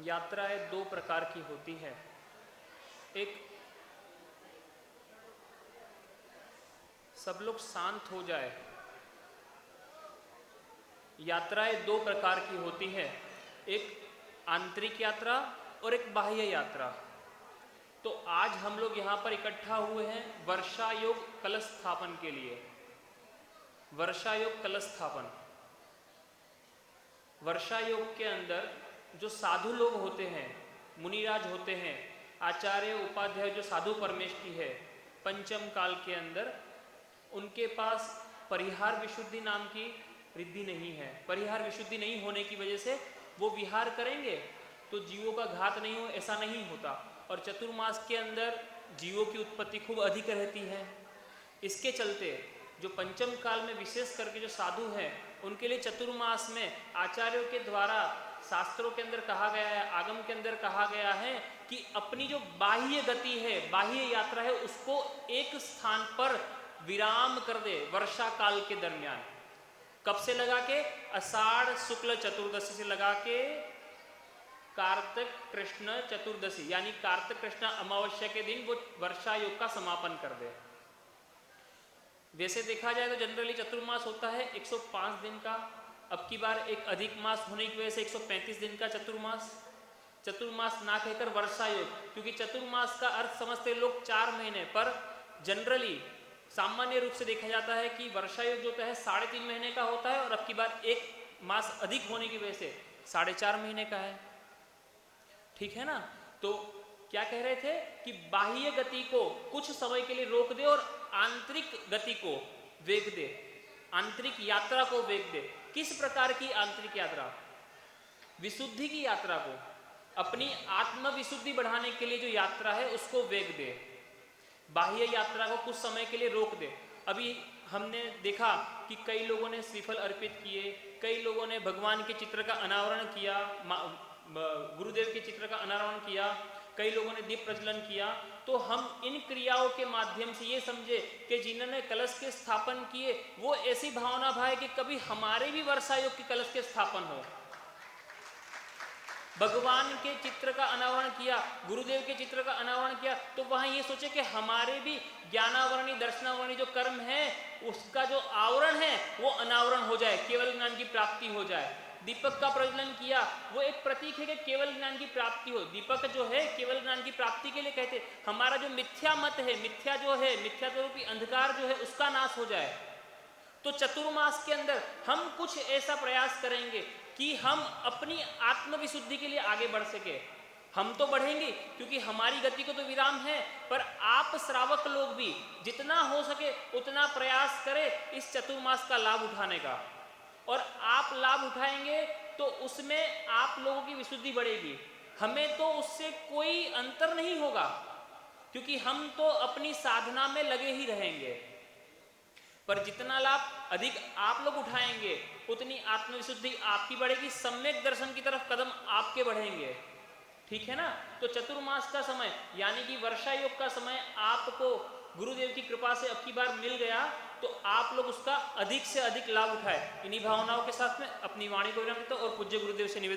यात्राएं दो प्रकार की होती है। एक, सब लोग शांत हो जाए। यात्राएं दो प्रकार की होती है, एक आंतरिक यात्रा और एक बाह्य यात्रा। तो आज हम लोग यहाँ पर इकट्ठा हुए हैं वर्षा योग कलश स्थापन के लिए। वर्षा योग कलश स्थापन, वर्षा योग के अंदर जो साधु लोग होते हैं, मुनिराज होते हैं, आचार्य उपाध्याय जो साधु परमेष्ठी है, पंचम काल के अंदर उनके पास परिहार विशुद्धि नाम की रिद्धि नहीं है। परिहार विशुद्धि नहीं होने की वजह से वो विहार करेंगे तो जीवों का घात नहीं हो, ऐसा नहीं होता। और चतुर्मास के अंदर जीवों की उत्पत्ति खूब अधिक रहती है। इसके चलते जो पंचम काल में विशेष करके जो साधु हैं उनके लिए चतुर्मास में आचार्यों के द्वारा शास्त्रों के अंदर कहा गया है, आगम के अंदर कहा गया है कि अपनी जो बाह्य गति है, बाह्य यात्रा है, उसको एक स्थान पर विराम कर दे वर्षा काल के दरमियान। कब से लगा के? आषाढ़ शुक्ल चतुर्दशी से लगा के कार्तिक कृष्ण चतुर्दशी, यानी कार्तिक कृष्ण अमावस्या के दिन वो वर्षा योग का समापन कर दे। वैसे देखा जाए तो जनरली चतुर्मास होता है 105 दिन का। अब की बार एक अधिक मास होने की वजह से 135 दिन का चतुर्मास। चतुर्मास ना कहकर वर्षा योग, क्योंकि चतुर्मास का अर्थ समझते लोग 4 महीने, पर जनरली सामान्य रूप से देखा जाता है कि वर्षा योग जो होता है 3.5 महीने का होता है, और अब की बार एक मास अधिक होने की वजह से 4.5 महीने का है। ठीक है ना? तो क्या कह रहे थे कि बाह्य गति को कुछ समय के लिए रोक दे और आंतरिक गति को वेग दे, आंतरिक यात्रा को वेग दे। किस प्रकार की आंतरिक यात्रा? विशुद्धि की यात्रा को, अपनी आत्म विशुद्धि बढ़ाने के लिए जो यात्रा है उसको वेग दे। बाह्य यात्रा को कुछ समय के लिए रोक दे। अभी हमने देखा कि कई लोगों ने श्रीफल अर्पित किए, कई लोगों ने भगवान के चित्र का अनावरण किया, गुरुदेव के चित्र का अनावरण किया, कई लोगों ने दीप प्रज्वलन किया। तो हम इन क्रियाओं के माध्यम से ये समझे कि जिन्होंने कलश के स्थापन किए वो ऐसी भावना भाए कि कभी हमारे भी वर्षा योग के कलश के स्थापन हो। भगवान के चित्र का अनावरण किया, गुरुदेव के चित्र का अनावरण किया, तो वहां ये सोचे कि हमारे भी ज्ञानावरणी दर्शनावरणी जो कर्म है उसका जो आवरण है वो अनावरण हो जाए, केवल ज्ञान की प्राप्ति हो जाए। दीपक का प्रज्वलन किया, वो एक प्रतीक है कि केवल ज्ञान की प्राप्ति हो। दीपक जो है केवल ज्ञान की प्राप्ति के लिए कहते, हमारा जो मिथ्या मत है, मिथ्या जो है, मिथ्या रूपी अंधकार जो है उसका नाश हो जाए। तो चतुर्मास के अंदर हम कुछ ऐसा प्रयास करेंगे कि हम अपनी आत्मविशुद्धि के लिए आगे बढ़ सके। हम तो बढ़ेंगे क्योंकि हमारी गति को तो विराम है, पर आप श्रावक लोग भी जितना हो सके उतना प्रयास करें इस चतुर्मास का लाभ उठाने का। और आप लाभ उठाएंगे तो उसमें आप लोगों की विशुद्धि बढ़ेगी, हमें तो उससे कोई अंतर नहीं होगा, क्योंकि हम तो अपनी साधना में लगे ही रहेंगे। पर जितना लाभ अधिक आप लोग उठाएंगे उतनी आत्मविशुद्धि आपकी बढ़ेगी, सम्यक दर्शन की तरफ कदम आपके बढ़ेंगे। ठीक है ना? तो चतुर्मास का समय यानी कि वर्षा योग का समय आपको गुरुदेव की कृपा से अब की बार मिल गया, तो आप लोग उसका अधिक से अधिक लाभ उठाए। इन्हीं भावनाओं के साथ में अपनी वाणी को विराम देता हूं और पूज्य गुरुदेव से निवेदन